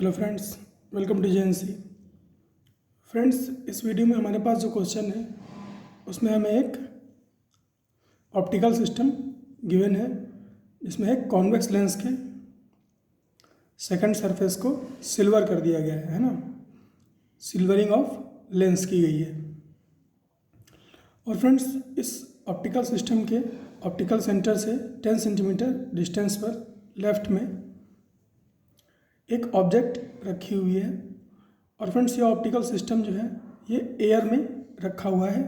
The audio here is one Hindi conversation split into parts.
Hello friends, welcome to JNC. Friends, इस वीडियो में हमारे पास जो क्वेश्चन है उसमें हमें एक ऑप्टिकल सिस्टम गिवन है जिसमें एक कॉन्वेक्स लेंस के सेकंड सरफेस को सिल्वर कर दिया गया है ना। सिल्वरिंग ऑफ लेंस की गई है। और फ्रेंड्स, इस ऑप्टिकल सिस्टम के ऑप्टिकल सेंटर से 10 सेंटीमीटर डिस्टेंस पर लेफ्ट में एक ऑब्जेक्ट रखी हुई है। और फ्रेंड्स, ये ऑप्टिकल सिस्टम जो है ये एयर में रखा हुआ है।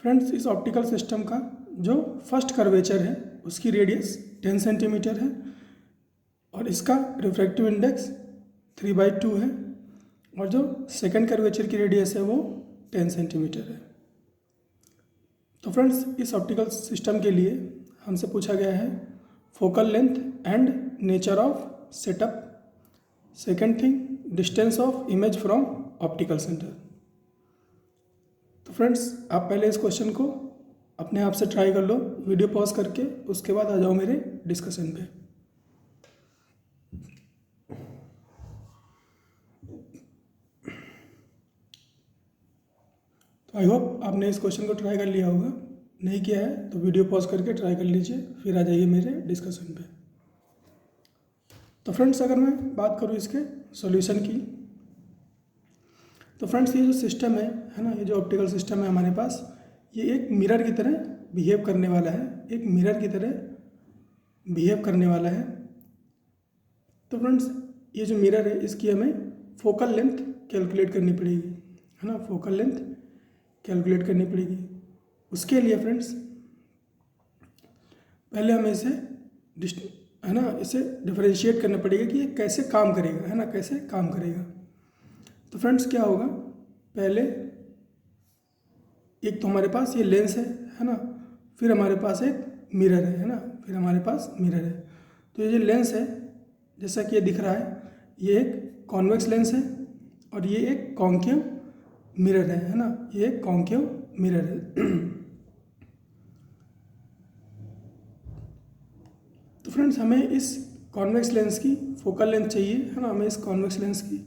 फ्रेंड्स, इस ऑप्टिकल सिस्टम का जो फर्स्ट कर्वेचर है उसकी रेडियस 10 सेंटीमीटर है और इसका रिफ्रैक्टिव इंडेक्स 3/2 है। और जो सेकंड कर्वेचर की रेडियस है वो 10 सेंटीमीटर है। तो फ्रेंड्स, इस ऑप्टिकल सिस्टम के लिए हमसे पूछा गया है focal length and nature of setup. Second thing, distance of image from optical centre. तो फ्रेंड्स, आप पहले इस क्वेश्चन को अपने आप से ट्राई कर लो वीडियो पॉज करके, उसके बाद आ जाओ मेरे डिस्कशन पे। तो आई होप आपने इस क्वेश्चन को ट्राई कर लिया होगा। नहीं किया है तो वीडियो पॉज करके ट्राई कर लीजिए, फिर आ जाइए मेरे डिस्कशन पे। तो फ्रेंड्स, अगर मैं बात करूँ इसके सॉल्यूशन की, तो फ्रेंड्स ये जो सिस्टम है ना, ये जो ऑप्टिकल सिस्टम है हमारे पास, ये एक मिरर की तरह बिहेव करने वाला है। एक मिरर की तरह बिहेव करने वाला है। तो फ्रेंड्स, ये जो मिरर है इसकी हमें फोकल लेंथ कैलकुलेट करनी पड़ेगी, है ना। फोकल लेंथ कैलकुलेट करनी पड़ेगी। उसके लिए फ्रेंड्स पहले हमें इसे डिफरेंशिएट करना पड़ेगा कि ये कैसे काम करेगा, है ना, कैसे काम करेगा। तो फ्रेंड्स क्या होगा, पहले एक तो हमारे पास ये लेंस है ना, फिर हमारे पास एक मिरर है ना, फिर हमारे पास मिरर है। तो ये जो लेंस है जैसा कि ये दिख रहा है, ये एक कॉन्वेक्स लेंस है और ये एक कॉन्केव मिरर है ना, ये एक कॉन्केव मिरर है। तो फ्रेंड्स, हमें इस कॉन्वेक्स लेंस की फोकल लेंथ चाहिए, है ना। हमें इस कॉन्वेक्स लेंस की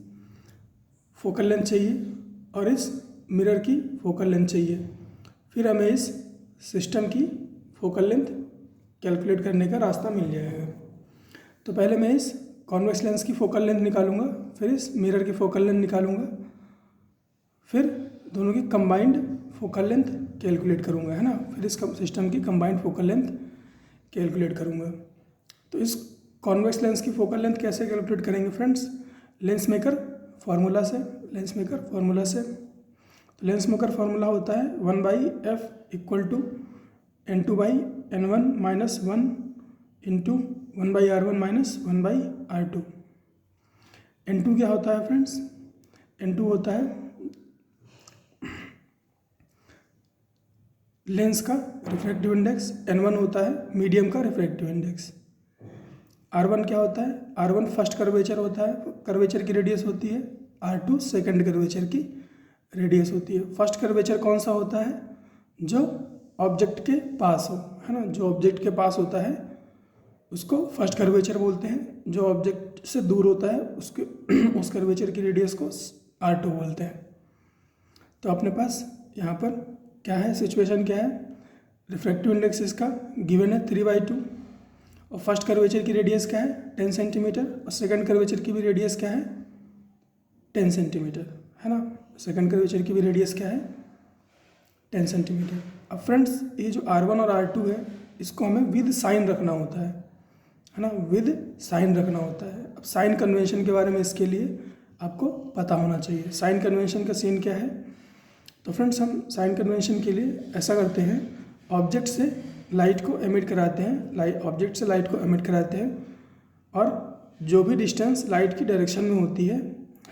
फोकल लेंथ चाहिए और इस मिरर की फोकल लेंथ चाहिए। फिर हमें इस सिस्टम की फोकल लेंथ कैलकुलेट करने का रास्ता मिल जाएगा। तो पहले मैं इस कॉन्वेक्स लेंस की फोकल लेंथ निकालूंगा, फिर इस मिरर की फोकल लेंथ निकालूंगा, फिर दोनों की कंबाइंड फोकल लेंथ कैलकुलेट करूंगा, है ना। फिर इस सिस्टम की कंबाइंड फोकल लेंथ कैलकुलेट करूंगा। तो इस कॉन्वेक्स लेंस की फोकल लेंथ कैसे कैलकुलेट करेंगे फ्रेंड्स, लेंस मेकर फार्मूला से। तो लेंस मेकर फार्मूला होता है 1/f = n2/n1 - 1 × 1/r1 - 1/r2। n2 क्या होता है फ्रेंड्स, n2 होता है लेंस का रिफ्रैक्टिव इंडेक्स, n1 होता है मीडियम का रिफ्रैक्टिव इंडेक्स। R1 क्या होता है, R1 फर्स्ट कर्वेचर होता है, कर्वेचर की रेडियस होती है। R2 सेकंड कर्वेचर की रेडियस होती है। फर्स्ट कर्वेचर कौन सा होता है, जो ऑब्जेक्ट के पास हो, है ना। जो ऑब्जेक्ट के पास होता है उसको फर्स्ट कर्वेचर बोलते हैं। जो ऑब्जेक्ट से दूर होता है उसके उस कर्वेचर की रेडियस को R2 बोलते हैं। तो अपने पास यहाँ पर क्या है, सिचुएशन क्या है, रिफ्रैक्टिव इंडेक्स इसका गिवन है 3/2 और फर्स्ट कर्वेचर की रेडियस क्या है 10 सेंटीमीटर और सेकंड कर्वेचर की भी रेडियस क्या है 10 सेंटीमीटर, है ना। सेकंड कर्वेचर की भी रेडियस क्या है 10 सेंटीमीटर। अब फ्रेंड्स, ये जो R1 और R2 है इसको हमें विद साइन रखना होता है ना, विद साइन रखना होता है। अब साइन कन्वेंशन के बारे में इसके लिए आपको पता होना चाहिए। साइन कन्वेंशन का सीन क्या है, तो फ्रेंड्स हम साइन कन्वेंशन के लिए ऐसा करते हैं, ऑब्जेक्ट से लाइट को एमिट कराते हैं, ऑब्जेक्ट से लाइट को एमिट कराते हैं और जो भी डिस्टेंस लाइट की डायरेक्शन में होती है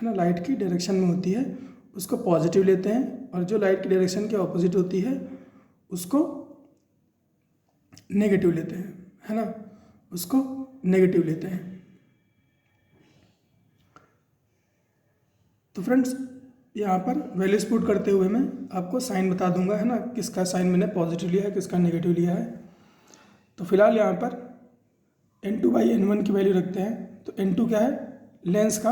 ना, लाइट की डायरेक्शन में होती है उसको पॉजिटिव लेते हैं और जो लाइट की डायरेक्शन के ऑपोजिट होती है उसको नेगेटिव लेते हैं, है ना, उसको नेगेटिव लेते हैं। तो फ्रेंड्स, यहाँ पर वैल्यूज पुट करते हुए मैं आपको साइन बता दूंगा, है ना, किसका साइन मैंने पॉजिटिव लिया है, किसका नेगेटिव लिया है। तो फिलहाल यहाँ पर n2/n1 की वैल्यू रखते हैं। तो n2 क्या है, लेंस का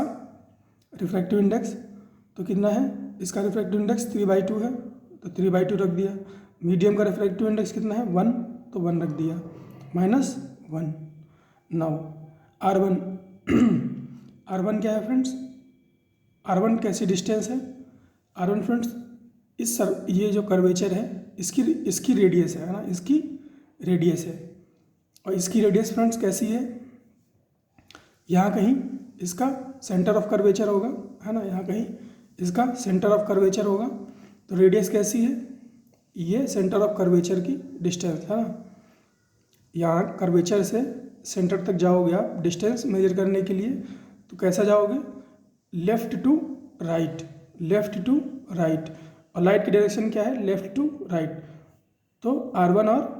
रिफ्रैक्टिव इंडेक्स, तो कितना है इसका रिफ्रैक्टिव इंडेक्स 3/2 है, तो 3/2 रख दिया। मीडियम का रिफ्रैक्टिव इंडेक्स कितना है 1, तो 1 रख दिया, -1। नाउ R1 R1 क्या है फ्रेंड्स, R1 कैसी डिस्टेंस है, R1 फ्रेंड्स ये जो कर्वेचर है इसकी रेडियस है ना, इसकी रेडियस है। और इसकी रेडियस फ्रेंड्स कैसी है, यहाँ कहीं इसका सेंटर ऑफ कर्वेचर होगा, है ना, यहाँ कहीं इसका सेंटर ऑफ कर्वेचर होगा। तो रेडियस कैसी है, ये सेंटर ऑफ कर्वेचर की डिस्टेंस है ना। यहाँ कर्वेचर से सेंटर तक जाओगे आप डिस्टेंस मेजर करने के लिए, तो कैसा जाओगे, left to right, left to right. और लाइट की डायरेक्शन क्या है, लेफ़्ट टू राइट। तो R1 और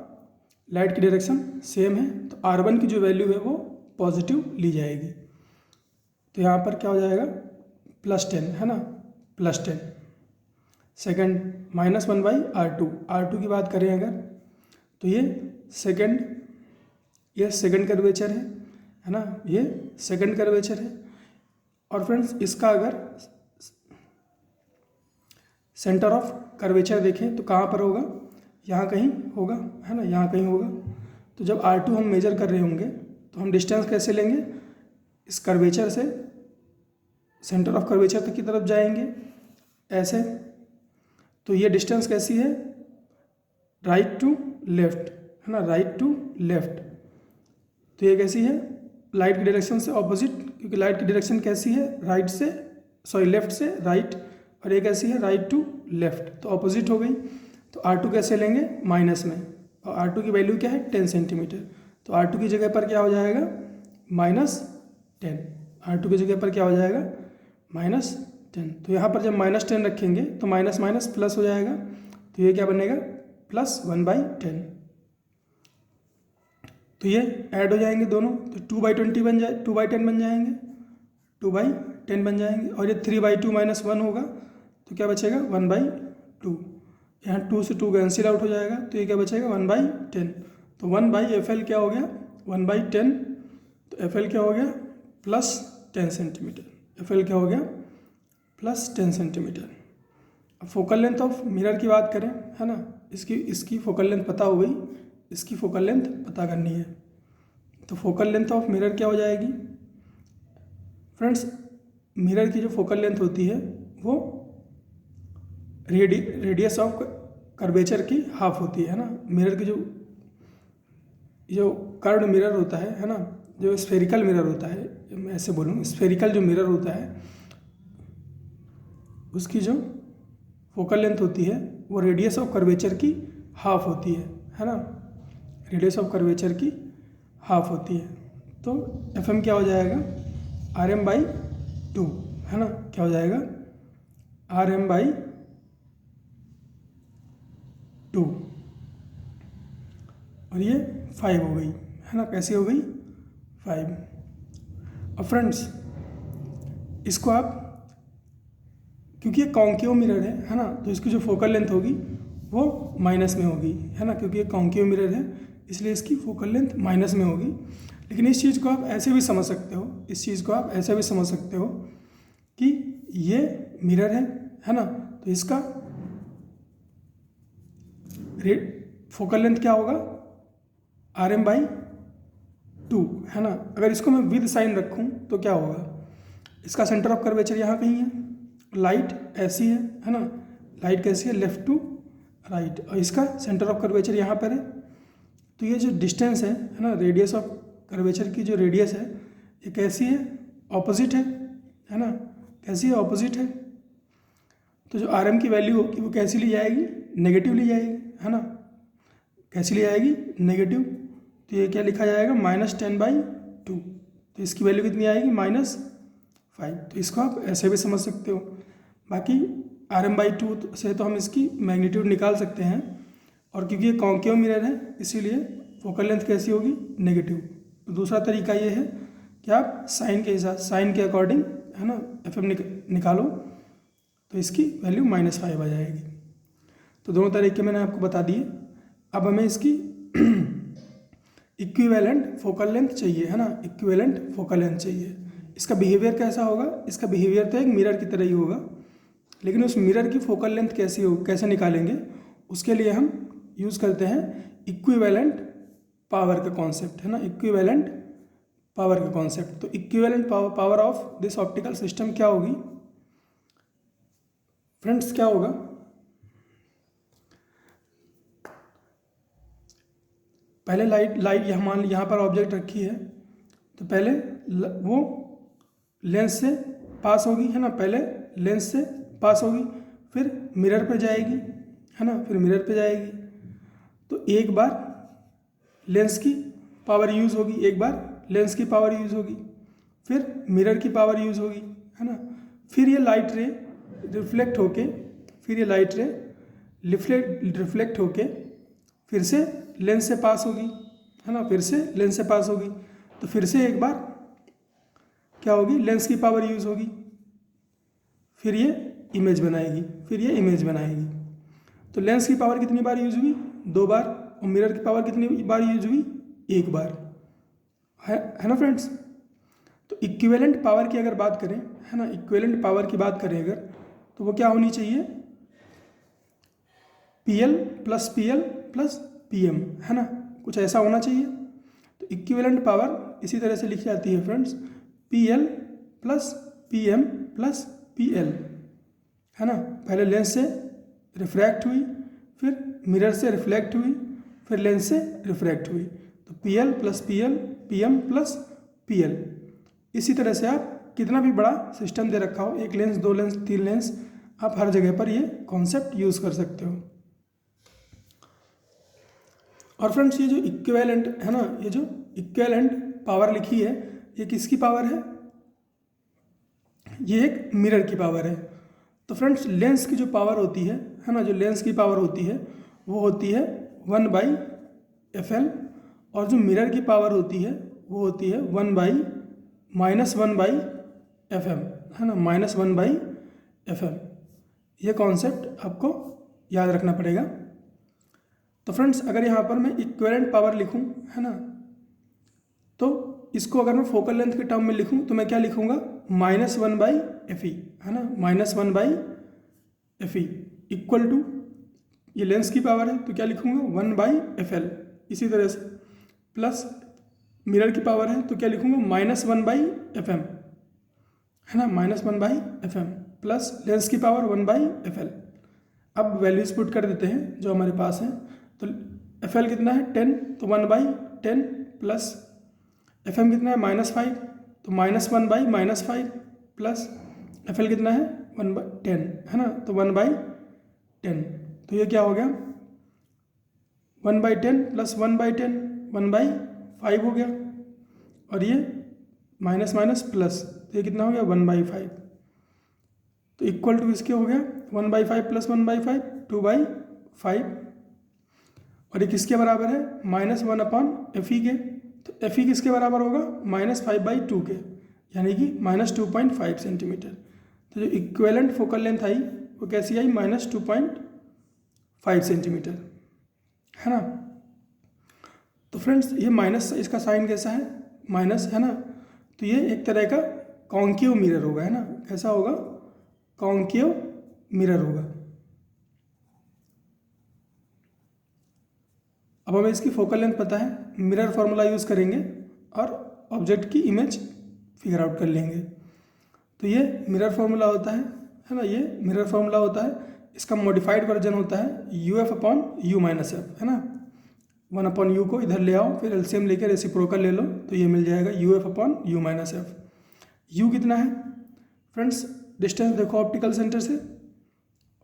लाइट की डायरेक्शन सेम है, तो R1 की जो वैल्यू है वो पॉजिटिव ली जाएगी। तो यहाँ पर क्या हो जाएगा +10 है ना, +10। सेकेंड -1/R2, R2 की बात करें अगर, तो ये सेकंड कर्वेचर है ना, ये सेकंड कर्वेचर है। और फ्रेंड्स इसका अगर सेंटर ऑफ कर्वेचर देखें तो कहाँ पर होगा, यहाँ कहीं होगा, है ना, यहाँ कहीं होगा। तो जब R2 हम मेजर कर रहे होंगे तो हम डिस्टेंस कैसे लेंगे, इस कर्वेचर से सेंटर ऑफ कर्वेचर तक की तरफ जाएंगे ऐसे। तो ये डिस्टेंस कैसी है, राइट टू लेफ्ट, है ना, राइट टू लेफ्ट। तो ये कैसी है, लाइट की डायरेक्शन से ऑपोजिट, क्योंकि लाइट की डायरेक्शन कैसी है, लेफ्ट से राइट, और ये कैसी है, राइट टू लेफ्ट, तो ऑपोजिट हो गई। तो R2 कैसे लेंगे, माइनस में, और R2 की वैल्यू क्या है 10 सेंटीमीटर। तो R2 की जगह पर क्या हो जाएगा -10, R2 की जगह पर क्या हो जाएगा -10। तो यहाँ पर जब -10 रखेंगे तो माइनस माइनस प्लस हो जाएगा, तो ये क्या बनेगा +1/10। तो ये ऐड हो जाएंगे दोनों, तो 2/10 बन जाएंगे, 2/10 बन जाएंगे। और ये 3/2 -1 होगा, तो क्या बचेगा 1/2। यहाँ 2 से 2 कैंसिल आउट हो जाएगा, तो ये क्या बचेगा 1/10। तो 1/FL क्या हो गया 1/10, तो FL क्या हो गया +10 सेंटीमीटर, FL क्या हो गया +10 सेंटीमीटर। अब फोकल लेंथ ऑफ मिरर की बात करें, है ना, इसकी फोकल लेंथ पता हो गई, इसकी फोकल लेंथ पता करनी है। तो फोकल लेंथ ऑफ मिरर क्या हो जाएगी फ्रेंड्स, मिरर की जो फोकल लेंथ होती है वो रेडियस ऑफ कर्वेचर की हाफ होती है ना। मिरर की जो कर्व्ड मिरर होता है ना, जो स्फेरिकल मिरर होता है, मैं ऐसे बोलूँ, स्फेरिकल जो मिरर होता है उसकी जो फोकल लेंथ होती है वो रेडियस ऑफ कर्वेचर की हाफ होती है ना, रेडियस ऑफ कर्वेचर की हाफ होती है। तो FM क्या हो जाएगा RM/2, है ना, क्या हो जाएगा RM/2, और ये 5 हो गई, है ना, कैसी हो गई 5। अब फ्रेंड्स इसको आप, क्योंकि ये कॉन्केव मिरर है ना, तो इसकी जो फोकल लेंथ होगी वो माइनस में होगी, है ना, क्योंकि ये कॉन्केव मिरर है इसलिए इसकी फोकल लेंथ माइनस में होगी। लेकिन इस चीज़ को आप ऐसे भी समझ सकते हो, कि ये मिरर है ना, तो इसका फोकल लेंथ क्या होगा RM/2, है ना। अगर इसको मैं विद साइन रखूँ तो क्या होगा, इसका सेंटर ऑफ कर्वेचर यहाँ कहीं है, लाइट ऐसी है ना, लाइट कैसी है लेफ्ट टू राइट, और इसका सेंटर ऑफ कर्वेचर यहाँ पर है। तो ये जो डिस्टेंस है ना, रेडियस ऑफ कर्वेचर की जो रेडियस है ये कैसी है, ऑपोजिट है ना, कैसी है, ऑपोजिट है। तो जो RM की वैल्यू होगी वो कैसी ली जाएगी, नेगेटिव ली जाएगी, है ना, कैसी ली जाएगी, नेगेटिव। तो ये क्या लिखा जाएगा -10/2, तो इसकी वैल्यू कितनी आएगी -5। तो इसको आप ऐसे भी समझ सकते हो। बाकी RM/2 से तो हम इसकी मैग्नीट्यूड निकाल सकते हैं, और क्योंकि ये कॉन्केव मिरर है इसीलिए फोकल लेंथ कैसी होगी, नेगेटिव। तो दूसरा तरीका ये है कि आप साइन के अकॉर्डिंग, है ना, FM निकालो तो इसकी वैल्यू -5 आ जाएगी। तो दोनों तरीके मैंने आपको बता दिए। अब हमें इसकी इक्विवेलेंट फोकल लेंथ चाहिए, है ना, इक्विवेलेंट फोकल लेंथ चाहिए। इसका बिहेवियर कैसा होगा, इसका बिहेवियर तो एक मिरर की तरह ही होगा, लेकिन उस मिरर की फोकल लेंथ कैसे निकालेंगे, उसके लिए हम यूज़ करते हैं इक्विवेलेंट पावर का कॉन्सेप्ट, है ना, इक्विवेलेंट पावर का कॉन्सेप्ट। तो equivalent power of this optical system क्या होगी फ्रेंड्स, क्या होगा, पहले लाइट यहाँ पर ऑब्जेक्ट रखी है, तो पहले वो लेंस से पास होगी, है ना, पहले लेंस से पास होगी, फिर मिरर पे जाएगी, है ना, फिर मिरर पे जाएगी। तो एक बार लेंस की पावर यूज़ होगी, एक बार लेंस की पावर यूज़ होगी, फिर मिरर की पावर यूज़ होगी, है ना, फिर ये लाइट रे रिफ्लेक्ट होके, फिर ये लाइट रे रिफ्लेक्ट होके फिर से लेंस से पास होगी, है ना, फिर से लेंस से पास होगी, तो फिर से एक बार क्या होगी, लेंस की पावर यूज़ होगी, फिर ये इमेज बनाएगी, फिर ये इमेज बनाएगी। तो लेंस की पावर कितनी बार यूज़ हुई, 2 बार, और मिरर की पावर कितनी बार यूज़ हुई, 1 बार, है ना फ्रेंड्स। तो इक्विवेलेंट पावर की अगर बात करें, है ना, इक्विवेलेंट पावर की बात करें अगर, तो वो क्या होनी चाहिए, PL plus PL plus PM, है ना, कुछ ऐसा होना चाहिए। तो इक्विवेलेंट पावर इसी तरह से लिखी जाती है friends, PL plus PM plus PL, है ना, पहले लेंस से रिफ्रैक्ट हुई, फिर मिरर से रिफ्लेक्ट हुई, फिर लेंस से रिफ्रैक्ट हुई, तो PL plus PL PM plus PL। इसी तरह से आप कितना भी बड़ा सिस्टम दे रखा हो, 1 लेंस 2 लेंस 3 लेंस, आप हर जगह पर ये कॉन्सेप्ट यूज़ कर सकते हो। और फ्रेंड्स ये जो इक्विवेलेंट है ना, ये जो इक्विवेलेंट पावर लिखी है, ये किसकी पावर है, ये एक मिरर की पावर है। तो फ्रेंड्स लेंस की जो पावर होती है ना, जो लेंस की पावर होती है वो होती है 1/FL, और जो मिरर की पावर होती है वो होती है 1/-1/FM, है ना, -1/FM। ये कॉन्सेप्ट आपको याद रखना पड़ेगा। तो फ्रेंड्स अगर यहाँ पर मैं इक्विवेलेंट पावर लिखूँ, है ना, तो इसको अगर मैं फोकल लेंथ के टर्म में लिखूँ तो मैं क्या लिखूँगा, -1/FE, है ना, -1/FE इक्वल टू, ये लेंस की पावर है तो क्या लिखूँगा 1/FL, इसी तरह से प्लस मिरर की पावर है तो क्या लिखूँगा -1/FM, है ना, -1/FM प्लस लेंस की पावर 1/FL। अब वैल्यूज पुट कर देते हैं जो हमारे पास हैं। तो FL कितना है 10, तो 1/10 प्लस FM कितना है -5, तो -1/-5 प्लस FL कितना है 1/10, है ना, तो 1/10। तो ये क्या हो गया 1/10 प्लस 1/10 1/5 हो गया, और ये माइनस माइनस प्लस, तो ये कितना हो गया 1/5। तो इक्वल टू इसके हो गया 1/5 प्लस 1/5 2/5, और ये किसके बराबर है -1/FE के। तो FE किसके बराबर होगा -5/2 के, यानी कि -2.5 सेंटीमीटर। तो जो इक्विवेलेंट फोकल लेंथ आई वो कैसी आई -2.5 सेंटीमीटर, है ना। तो फ्रेंड्स ये माइनस, इसका साइन कैसा है माइनस, है ना, तो ये एक तरह का कॉन्केव मिरर होगा, है ना, कैसा होगा कॉन्केव मिरर होगा। अब हमें इसकी फोकल लेंथ पता है, मिरर फार्मूला यूज़ करेंगे और ऑब्जेक्ट की इमेज फिगर आउट कर लेंगे। तो ये मिरर फार्मूला होता है ना, ये मिरर फार्मूला होता है। इसका मॉडिफाइड वर्जन होता है UF/U - F, है ना, 1/U को इधर ले आओ, फिर एलसीएम लेकर रेसिप्रोकल ले लो, तो ये मिल जाएगा UF/U - F। U कितना है फ्रेंड्स, डिस्टेंस देखो ऑप्टिकल सेंटर से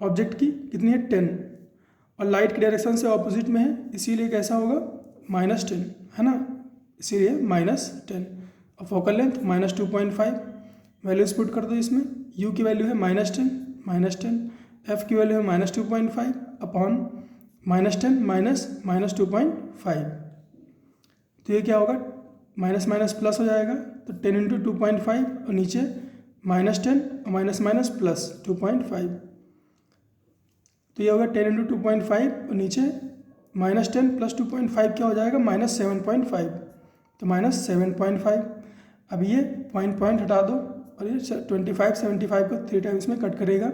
ऑब्जेक्ट की कितनी है 10, और लाइट की डायरेक्शन से ऑपोजिट में है, इसीलिए कैसा होगा -10, है ना, इसीलिए -10। और फोकल लेंथ -2.5, वैल्यूज पुट कर दो इसमें। U की वैल्यू है -10, F की वैल्यू है -2.5 अपॉन -10 -2.5। तो ये क्या होगा माइनस माइनस प्लस हो जाएगा, तो 10 × 2.5 और नीचे -10 और माइनस माइनस प्लस 2.5, तो ये होगा 10 × 2.5 और नीचे -10 प्लस 2.5 क्या हो जाएगा -7.5, तो -7.5 अब ये पॉइंट हटा दो और ये 25 75 को 3 टाइम्स में कट करेगा,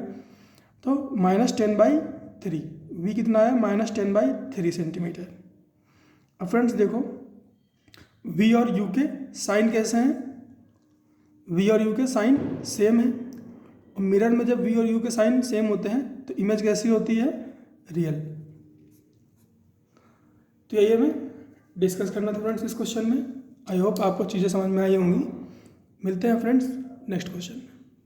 तो -10/3 v कितना है -10/3 सेंटीमीटर। अब फ्रेंड्स देखो v और u के साइन कैसे हैं, v और u के साइन सेम है, और मिरर में जब v और u के साइन सेम होते हैं तो इमेज कैसी होती है, रियल। तो यही हमें डिस्कस करना था फ्रेंड्स इस क्वेश्चन में। आई होप आपको चीज़ें समझ में आई होंगी। मिलते हैं फ्रेंड्स नेक्स्ट क्वेश्चन में।